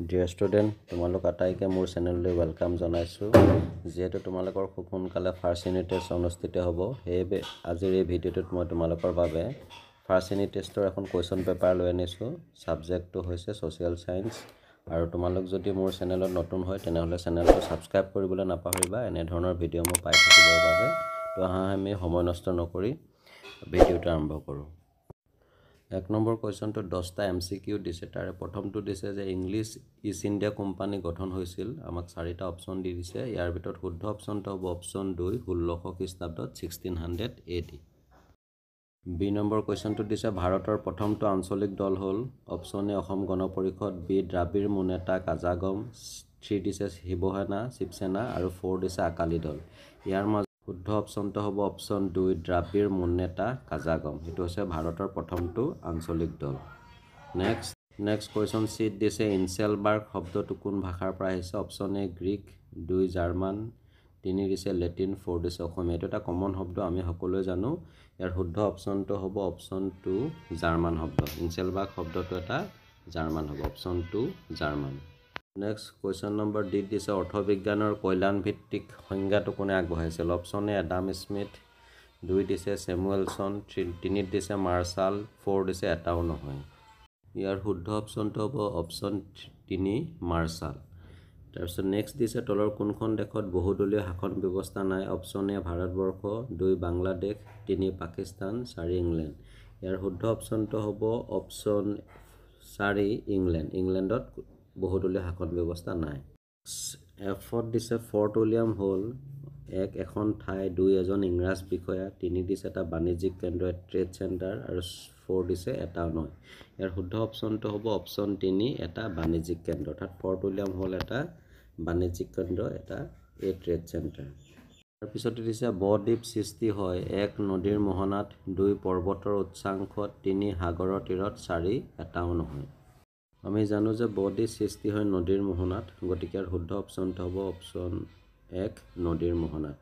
Dear student, তোমালোক আটাইকে মোৰ চেনেললৈ ৱেলকাম জনাইছোঁ। যিহেতু তোমালোকৰ খুব সোনকালে ফাৰ্ষ্ট ইউনিট টেষ্ট অনুষ্ঠিত হ'ব, সেয়ে আজিৰ এই ভিডিঅ'টোত মই তোমালোকৰ বাবে ফাৰ্ষ্ট ইউনিট টেষ্টৰ এখন কুৱেশ্যন পেপাৰ লৈ আনিছোঁ। ছাবজেক্টটো হৈছে ছ'চিয়েল ছায়েন্স। আৰু তোমালোক যদি মোৰ চেনেলত নতুন হয় তেনেহ'লে চেনেলটো ছাবস্ক্ৰাইব কৰিবলৈ নাপাহৰিবা, এনেধৰণৰ ভিডিঅ' মই পাই থাকিবৰ বাবে। তো আমি সময় নষ্ট নকৰি ভিডিঅ'টো আৰম্ভ কৰোঁ। 1 নম্বৰ কুৱেশ্যনটো 10টা MCQ দিছে। তাৰে প্ৰথমটো দিছে যে ইংলিছ ইষ্ট ইণ্ডিয়া কোম্পানী গঠন হৈছিল। আমাক 4টা অপশ্যন দি দিছে। ইয়াৰ ভিতৰত শুদ্ধ অপশ্যনটো হ'ব অপশ্যন 2, 1600 খ্ৰীষ্টাব্দত 1600 AD। বি নম্বৰ কুৱেশ্যনটো দিছে ভাৰতৰ প্ৰথমটো আঞ্চলিক দল হ'ল option A Asom Gana Parishad, B দ্ৰাবিড় মুনেটা কাজাগম, 3 দিছে শিৱসেনা শিৱসেনা আৰু 4 দিছে আকালি দল। ইয়াৰ মাজত শুদ্ধ অপশ্যনটো হ'ব অপশ্যন 2, দ্ৰাবিড় মুনেটা কাজাগম। এইটো হৈছে ভাৰতৰ প্ৰথমটো আঞ্চলিক দল। নেক্সট কুৱেশ্যন চিট দিছে ইনচেলবাৰ্গ শব্দটো কোন ভাষাৰ পৰা আহিছে। অপশ্যন এ গ্ৰীক, 2 জাৰ্মান, 3 দিছে লেটিন, 4 দিছে অসমীয়া। এইটো এটা কমন শব্দ, আমি সকলোৱে জানো। ইয়াৰ শুদ্ধ অপশ্যনটো হ'ব অপশ্যন 2, জাৰ্মান শব্দ। ইনচেলবাৰ্গ শব্দটো এটা জাৰ্মান হ'ব। Option 2 German. Next question number D দিছে অৰ্থবিজ্ঞানৰ কল্যাণ ভিত্তিক সংজ্ঞাটো কোনে আগবঢ়াইছিল। অপশ্যন এ এডাম স্মিথ, 2 দিছে চেমুৱেলছন, 3 দিছে মাৰ্চাল, 4 দিছে এটাও নহয়। ইয়াৰ শুদ্ধ অপশ্যনটো হ'ব অপশ্যন 3 মাৰ্চাল। তাৰপিছত নেক্সট দিছে তলৰ কোনখন দেশত বহুদলীয় শাসন ব্যৱস্থা নাই। Option A Bharatvarsha, 2 Bangladesh, 3 Pakistan, 4 England. ইয়াৰ শুদ্ধ অপশ্যনটো হ'ব অপশ্যন 4 ইংলেণ্ড। ইংলেণ্ডত বহুদলীয় শাসন ব্যৱস্থা নাই। এফত দিছে ফৰ্ট উইলিয়াম হ'ল 1 এখন ঠাই, 2 এজন ইংৰাজ বিষয়া, 3 দিছে এটা বাণিজ্যিক কেন্দ্ৰ ট্ৰেড চেণ্টাৰ আৰু 4 দিছে এটাও নহয়। ইয়াৰ শুদ্ধ অপশ্যনটো হ'ব অপশ্যন 3 এটা বাণিজ্যিক কেন্দ্ৰ। অৰ্থাৎ ফৰ্ট উইলিয়াম হ'ল এটা বাণিজ্যিক কেন্দ্ৰ, এটা ট্ৰেড চেণ্টাৰ। তাৰপিছতে দিছে ব-দ্বীপ সৃষ্টি হয় 1 নদীৰ মোহনাত, 2 পৰ্বতৰ উচ্চাংশত, 3 সাগৰৰ তীৰত, 4 এটাও নহয়। আমি জানো যে ব-দ্বীপ সৃষ্টি হয় নদীৰ মোহনাত, গতিকে ইয়াৰ শুদ্ধ অপশ্যনটো হ'ব অপশ্যন 1 নদীৰ মোহনাত।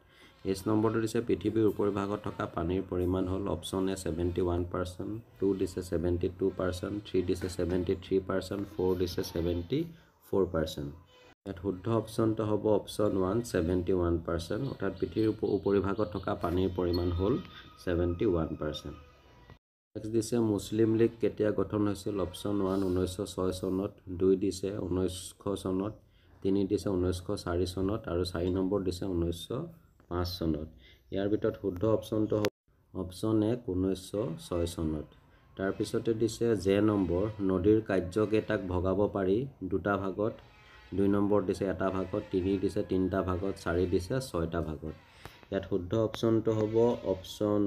এইচ নম্বৰটো দিছে পৃথিৱীৰ উপৰিভাগত থকা পানীৰ পৰিমাণ হ'ল অপশ্যন এ 71%, 2 দিছে 72%, 3 দিছে 73%, 4 দিছে 74%। ইয়াত শুদ্ধ অপশ্যনটো হ'ব অপশ্যন 1, 71%। অৰ্থাৎ পৃথিৱীৰ উপৰিভাগত থকা পানীৰ পৰিমাণ হ'ল 71%। নেক্সট দিছে মুছলিম লীগ কেতিয়া গঠন হৈছিল। অপশ্যন 1 1906 চনত, 2 দিছে 1900 চনত, 3 দিছে 1904 চনত আৰু 4 নম্বৰ দিছে 1905 চনত। ইয়াৰ ভিতৰত শুদ্ধ অপশ্যনটো হ'ব অপশ্যন 1, 1906 চনত। তাৰপিছতে দিছে জে নম্বৰ নদীৰ কাৰ্যকেইটাক ভগাব পাৰি 2টা ভাগত, 2 নম্বৰ দিছে এটা ভাগত, 3 দিছে 3টা ভাগত, 4 দিছে 6টা ভাগত। ইয়াত শুদ্ধ অপশ্যনটো হ'ব অপশ্যন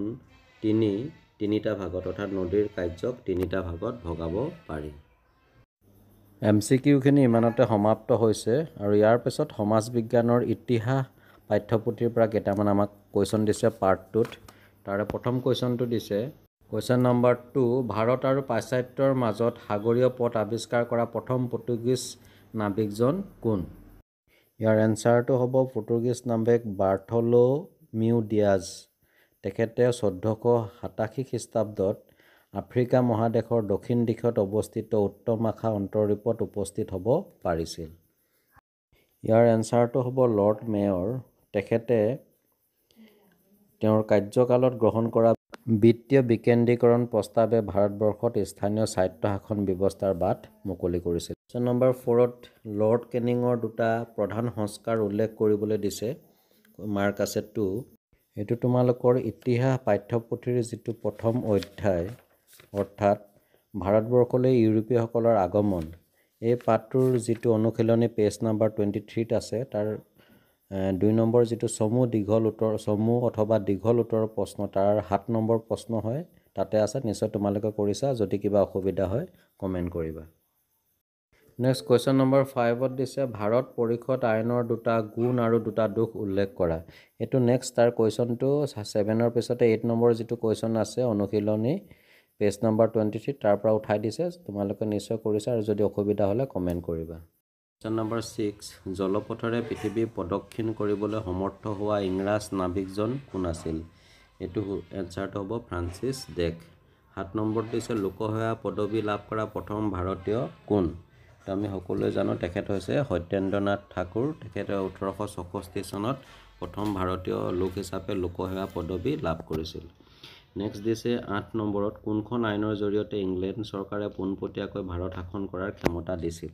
3, 3টা ভাগত। অৰ্থাৎ নদীৰ কাৰ্যক 3টা ভাগত ভগাব পাৰি। MCQখিনি ইমানতে সমাপ্ত হৈছে। আৰু ইয়াৰ পিছত সমাজ বিজ্ঞানৰ ইতিহাস পাঠ্যপুথিৰ পৰা কেইটামান আমাক কুৱেশ্যন দিছে পাৰ্ট 2ত। তাৰে প্ৰথম কুৱেশ্যনটো দিছে কুৱেশ্যন নম্বৰ 2, ভাৰত আৰু পাশ্চাত্যৰ মাজত সাগৰীয় পথ আৱিষ্কাৰ কৰা প্ৰথম পৰ্তুগীজ নাবিকজন কোন। ইয়াৰ এনচাৰটো হ'ব পৰ্তুগীজ নাবিক বাৰ্থলোমিউ ডিয়াজ। তেখেতে 1487 খ্ৰীষ্টাব্দত আফ্ৰিকা মহাদেশৰ দক্ষিণ দিশত অৱস্থিত উত্তৰ শাখা অন্তৰীপত উপস্থিত হ'ব পাৰিছিল। ইয়াৰ এনচাৰটো হ'ব লৰ্ড মেয়ৰ। তেখেতে তেওঁৰ কাৰ্যকালত গ্ৰহণ কৰা বিত্তীয় বিকেন্দ্ৰীকৰণ প্ৰস্তাৱে ভাৰতবৰ্ষত স্থানীয় স্বায়ত্তশাসন ব্যৱস্থাৰ বাট মুকলি কৰিছিল। কুৱেশ্যন নম্বৰ 4ত লৰ্ড কেনিঙৰ 2টা প্ৰধান সংস্কাৰ উল্লেখ কৰিবলৈ দিছে। মাৰ্ক আছে 2। এইটো তোমালোকৰ ইতিহাস পাঠ্যপুথিৰ যিটো প্ৰথম অধ্যায়, অৰ্থাৎ ভাৰতবৰ্ষলৈ ইউৰোপীয়সকলৰ আগমন, এই পাঠটোৰ যিটো অনুশীলনী পেজ নম্বৰ 23ত আছে, তাৰ 2 নম্বৰ যিটো চমু অথবা দীঘল উত্তৰৰ প্ৰশ্ন, তাৰ 7 নম্বৰ প্ৰশ্ন হয়, তাতে আছে। নিশ্চয় তোমালোকে কৰিছা, যদি কিবা অসুবিধা হয় কমেণ্ট কৰিবা। নেক্সট কুৱেশ্যন নম্বৰ 5ত দিছে ভাৰত পৰিষদ আইনৰ 2টা গুণ আৰু 2টা দোষ উল্লেখ কৰা। এইটো নেক্সট তাৰ কুৱেশ্যনটো 7ৰ পিছতে 8 নম্বৰ যিটো কুৱেশ্যন আছে অনুশীলনী পেজ নম্বৰ 23, তাৰ পৰা উঠাই দিছে। তোমালোকে নিশ্চয় কৰিছা, আৰু যদি অসুবিধা হ'লে কমেণ্ট কৰিবা। কুৱেশ্যন নম্বৰ 6, জলপথেৰে পৃথিৱী প্ৰদক্ষিণ কৰিবলৈ সমৰ্থ হোৱা ইংৰাজ নাবিকজন কোন আছিল। এইটো এনচাৰটো হ'ব ফ্ৰান্সিছ ড্ৰেক। 7 নম্বৰত দিছে লোকসেৱা পদবী লাভ কৰা প্ৰথম ভাৰতীয় কোন। তো আমি সকলোৱে জানো তেখেত হৈছে সত্যেন্দ্ৰনাথ ঠাকুৰ। তেখেতে 1864 চনত প্ৰথম ভাৰতীয় লোক হিচাপে লোকসেৱা পদবী লাভ কৰিছিল। নেক্সট দিছে 8 নম্বৰত কোনখন আইনৰ জৰিয়তে ইংলেণ্ড চৰকাৰে পোনপটীয়াকৈ ভাৰত শাসন কৰাৰ ক্ষমতা দিছিল?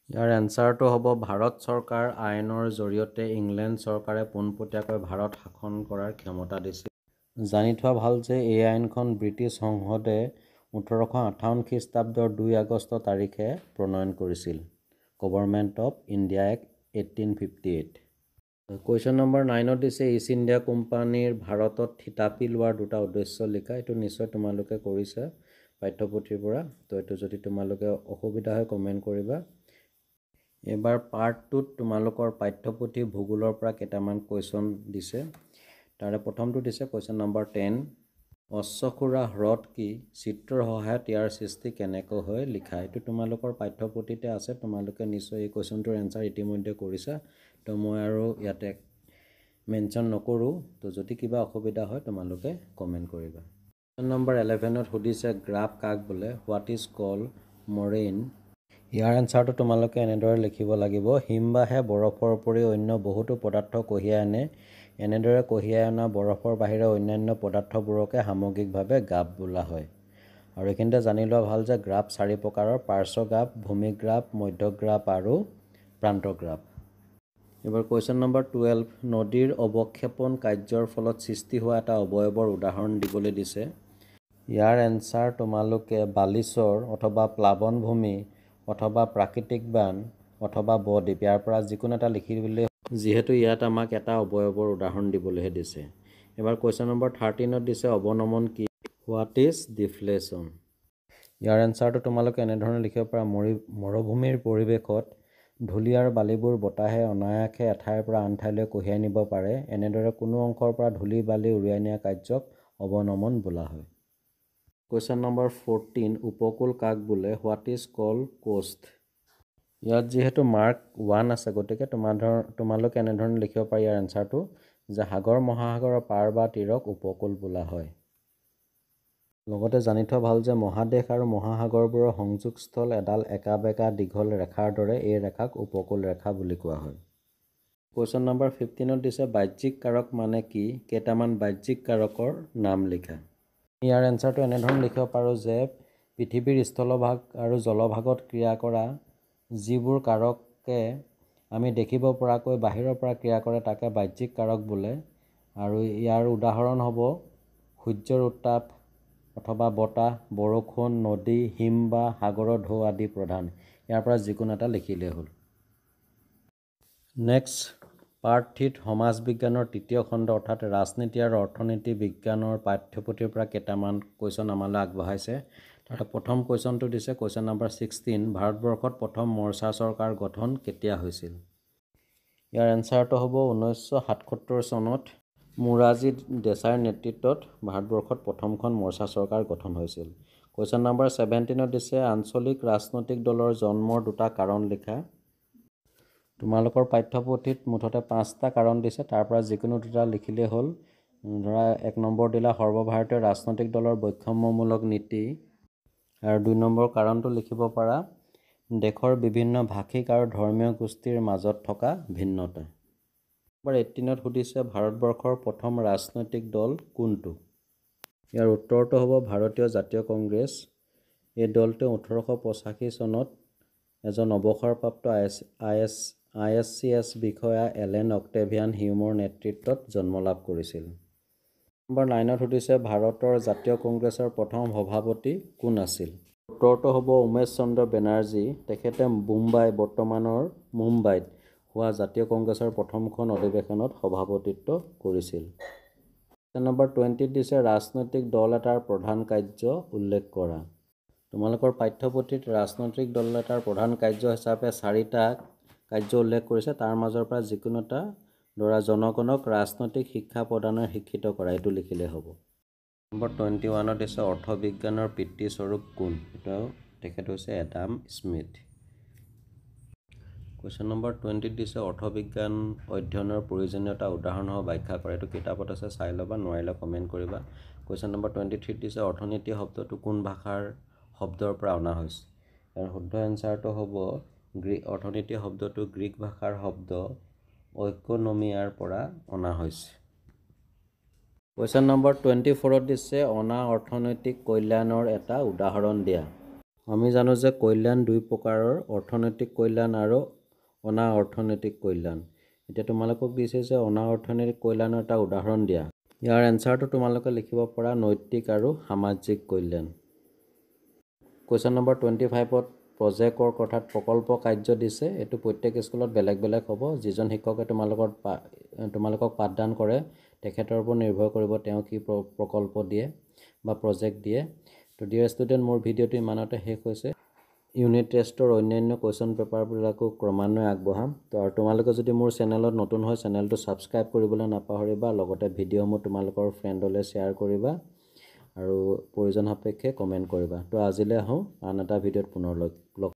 ইয়াৰ এনচাৰটো হ'ব ভাৰত চৰকাৰ আইনৰ জৰিয়তে ইংলেণ্ড চৰকাৰে পোনপটীয়াকৈ ভাৰত শাসন কৰাৰ ক্ষমতা দিছিল। জানি থোৱা ভাল যে এই আইনখন ব্ৰিটিছ সংসদে 1858 খ্ৰীষ্টাব্দৰ 2 আগষ্ট তাৰিখে প্ৰণয়ন কৰিছিল। Government of India act 1858। Question number 9ত দিছে ইষ্ট ইণ্ডিয়া কোম্পানীৰ ভাৰতত থিতাপি লোৱাৰ দুটা উদ্দেশ্য লিখা। এইটো নিশ্চয় তোমালোকে কৰিছা পাঠ্যপুথিৰ পৰা। তো এইটো যদি তোমালোকে অসুবিধা হয় কমেণ্ট কৰিবা। এবাৰ পাৰ্ট 2ত তোমালোকৰ পাঠ্যপুথি ভূগোলৰ পৰা কেইটামান কুৱেশ্যন দিছে। তাৰে প্ৰথমটো দিছে কুৱেশ্যন নম্বৰ 10 অশ্বক্ষুৰা হ্ৰদ কি? চিত্ৰৰ সহায়ত ইয়াৰ সৃষ্টি কেনেকৈ হয় লিখা। এইটো তোমালোকৰ পাঠ্যপুথিতে আছে। তোমালোকে নিশ্চয় এই কুৱেশ্যনটোৰ এনচাৰ ইতিমধ্যে কৰিছা। তো মই আৰু ইয়াতে মেনশ্যন নকৰোঁ। তো যদি কিবা অসুবিধা হয় তোমালোকে কমেণ্ট কৰিবা। কুৱেশ্যন নম্বৰ 11ত সুধিছে গ্ৰাফ কাক বোলে? হোৱাট ইজ কল মৰেইন? ইয়াৰ এনচাৰটো তোমালোকে এনেদৰে লিখিব লাগিব। হিমবাহে বৰফৰ উপৰি অন্য বহুতো পদাৰ্থ কঢ়িয়াই আনে। এনেদৰে কঢ়িয়াই অনা বৰফৰ বাহিৰে অন্যান্য পদাৰ্থবোৰকে সামগ্ৰিকভাৱে গ্ৰাফ বোলা হয়। আৰু এইখিনিতে জানি লোৱা ভাল যে গ্ৰাফ 4 প্ৰকাৰৰ: পাৰ্শ্বগ্ৰাফ, ভূমিগ্ৰাফ, মধ্যগ্ৰাফ আৰু প্ৰান্তগ্ৰাফ। এবাৰ কুৱেশ্যন নম্বৰ 12 নদীৰ অৱক্ষেপণ কাৰ্যৰ ফলত সৃষ্টি হোৱা এটা অৱয়ৱৰ উদাহৰণ দিবলৈ দিছে। ইয়াৰ এনচাৰ তোমালোকে বালিচৰ অথবা প্লাৱনভূমি অথবা প্ৰাকৃতিক বান অথবা বদ্বীপ ইয়াৰ পৰা যিকোনো এটা লিখিবলৈ, যিহেতু ইয়াত আমাক এটা অৱয়ৱৰ উদাহৰণ দিবলৈহে দিছে। এবাৰ কুৱেশ্যন নম্বৰ 13ত দিছে অৱনমন কি? What is ডিফ্লেশ্যন? ইয়াৰ এনচাৰটো তোমালোকে এনেধৰণে লিখিব পাৰা মৰুভূমিৰ পৰিৱেশত ধূলি আৰু বালিবোৰ বতাহে অনায়াসে এঠাইৰ পৰা আন ঠাইলৈ কঢ়িয়াই নিব পাৰে। এনেদৰে কোনো অংশৰ পৰা ধূলি বালি উলিয়াই নিয়া কাৰ্যক অৱনমন বোলা হয়। কুৱেশ্যন নম্বৰ 14 উপকূল কাক বোলে? What is call coast? ইয়াত যিহেতু মাৰ্ক 1 আছে গতিকে তোমালোকে এনেধৰণে লিখিব পাৰি ইয়াৰ এনচাৰটো যে সাগৰ মহাসাগৰৰ পাৰ বা তীৰক উপকূল বোলা হয়। লগতে জানি থোৱা ভাল যে মহাদেশ আৰু মহাসাগৰবোৰৰ সংযোগস্থল এডাল একা বেকা দীঘল ৰেখাৰ দৰে। এই ৰেখাক উপকূল ৰেখা বুলি কোৱা হয়। কুৱেশ্যন নম্বৰ 15ত দিছে বাহ্যিক কাৰক মানে কি? কেইটামান বাহ্যিক কাৰকৰ নাম লিখা। ইয়াৰ এনচাৰটো এনেধৰণে লিখিব পাৰোঁ যে পৃথিৱীৰ স্থলভাগ আৰু জলভাগত ক্ৰিয়া কৰা যিবোৰ কাৰকে আমি দেখিব পৰাকৈ বাহিৰৰ পৰা ক্ৰিয়া কৰে তাকে বাহ্যিক কাৰক বোলে। আৰু ইয়াৰ উদাহৰণ হ'ব সূৰ্যৰ উত্তাপ অথবা বতাহ, বৰষুণ, নদী, হিম বা সাগৰৰ ঢৌ আদি প্ৰধান। ইয়াৰ পৰা যিকোনো এটা লিখিলেই হ'ল। নেক্সট পাৰ্ট 3ত সমাজ বিজ্ঞানৰ 3য় খণ্ড অৰ্থাৎ ৰাজনীতি আৰু অৰ্থনীতি বিজ্ঞানৰ পাঠ্যপুথিৰ পৰা কেইটামান কুৱেশ্যন আমালৈ আগবঢ়াইছে। তাতে প্ৰথম কুৱেশ্যনটো দিছে কুৱেশ্যন নম্বৰ 16 ভাৰতবৰ্ষত প্ৰথম মৰ্চা চৰকাৰ গঠন কেতিয়া হৈছিল? ইয়াৰ এনচাৰটো হ'ব 1977 চনত মোৰাৰজী দেশাইৰ নেতৃত্বত ভাৰতবৰ্ষত প্ৰথমখন মৰ্চা চৰকাৰ গঠন হৈছিল। কুৱেশ্যন নম্বৰ 17ত দিছে আঞ্চলিক ৰাজনৈতিক দলৰ জন্মৰ দুটা কাৰণ লিখা। তোমালোকৰ পাঠ্যপুথিত মুঠতে 5টা কাৰণ দিছে। তাৰ পৰা যিকোনো দুটা লিখিলেই হ'ল। ধৰা 1 নম্বৰ দিলা সৰ্বভাৰতীয় ৰাজনৈতিক দলৰ বৈষম্যমূলক নীতি। আৰু 2 নম্বৰ কাৰণটো লিখিব পাৰা দেশৰ বিভিন্ন ভাষিক আৰু ধৰ্মীয় গোষ্ঠীৰ মাজত থকা ভিন্নতা। নম্বৰ 18ত সুধিছে ভাৰতবৰ্ষৰ প্ৰথম ৰাজনৈতিক দল কোনটো? ইয়াৰ উত্তৰটো হ'ব ভাৰতীয় জাতীয় কংগ্ৰেছ। এই দলটোৱে 1885 চনত এজন অৱসৰপ্ৰাপ্ত ISCS বিষয়া এলেন অক্টেভিয়ান হিউমৰ নেতৃত্বত জন্ম লাভ কৰিছিল। নম্বৰ 9ত সুধিছে ভাৰতৰ জাতীয় কংগ্ৰেছৰ প্ৰথম সভাপতি কোন আছিল? উত্তৰটো হ'ব উমেশ চন্দ্ৰ বেনাৰ্জী। তেখেতে বৰ্তমানৰ মুম্বাইত হোৱা জাতীয় কংগ্ৰেছৰ প্ৰথমখন অধিৱেশনত সভাপতিত্ব কৰিছিল। নম্বৰ 20ত দিছে ৰাজনৈতিক দল এটাৰ প্ৰধান কাৰ্য উল্লেখ কৰা। তোমালোকৰ পাঠ্যপুথিত ৰাজনৈতিক দল এটাৰ প্ৰধান কাৰ্য হিচাপে 4টা কাৰ্য উল্লেখ কৰিছে। তাৰ মাজৰ পৰা যিকোনো এটা ধৰা জনগণক ৰাজনৈতিক শিক্ষা প্ৰদানৰ শিক্ষিত কৰা, এইটো লিখিলে হ'ব। নম্বৰ 21ত দিছে অৰ্থবিজ্ঞানৰ পিতৃস্বৰূপ কোন? এটাও তেখেত হৈছে এডাম স্মিথ। কুৱেশ্যন নম্বৰ 20ত দিছে অৰ্থবিজ্ঞান অধ্যয়নৰ প্ৰয়োজনীয়তা উদাহৰণসহ ব্যাখ্যা কৰা। এইটো কিতাপত আছে, চাই ল'বা, নোৱাৰিলে কমেণ্ট কৰিবা। কুৱেশ্যন নম্বৰ 23ত দিছে অৰ্থনীতি শব্দটো কোন ভাষাৰ শব্দৰ পৰা অনা হৈছে? ইয়াৰ শুদ্ধ এনচাৰটো হ'ব অৰ্থনীতি শব্দটো গ্ৰীক ভাষাৰ শব্দ ঐকনমিয়াৰ পৰা অনা হৈছে। কুৱেশ্যন নম্বৰ 24 দিছে অনা অৰ্থনৈতিক কল্যাণৰ এটা উদাহৰণ দিয়া। আমি জানো যে কল্যাণ দুই প্ৰকাৰৰ, অৰ্থনৈতিক কল্যাণ আৰু অনা অৰ্থনৈতিক কল্যাণ। এতিয়া তোমালোকক দিছে যে অনা অৰ্থনৈতিক কল্যাণৰ এটা উদাহৰণ দিয়া। ইয়াৰ এনচাৰটো তোমালোকে লিখিব পৰা নৈতিক আৰু সামাজিক কল্যাণ। কুৱেশ্যন নম্বৰ 25ত প্ৰজেক্টৰ অৰ্থাৎ প্ৰকল্প কাৰ্য দিছে। এইটো প্ৰত্যেক স্কুলত বেলেগ বেলেগ হ'ব। যিজন শিক্ষকে তোমালোকক পাঠদান কৰে তেখেতৰ ওপৰত নিৰ্ভৰ কৰিব তেওঁ কি প্ৰকল্প দিয়ে বা প্ৰজেক্ট দিয়ে। তো ডিয়াৰ ষ্টুডেণ্ট, মোৰ ভিডিঅ'টো ইমানতে শেষ হৈছে। ইউনিট টেষ্টৰ অন্যান্য কুৱেশ্যন পেপাৰবিলাকো ক্ৰমান্বয়ে আগবঢ়াম। তো আৰু তোমালোকে যদি মোৰ চেনেলত নতুন হয় চেনেলটো ছাবস্ক্ৰাইব কৰিবলৈ নাপাহৰিবা, লগতে ভিডিঅ'সমূহ তোমালোকৰ ফ্ৰেণ্ডলৈ শ্বেয়াৰ কৰিবা আৰু প্ৰয়োজন সাপেক্ষে কমেণ্ট কৰিবা। তো আজিলৈ আহোঁ, আন এটা ভিডিঅ'ত পুনৰ লগ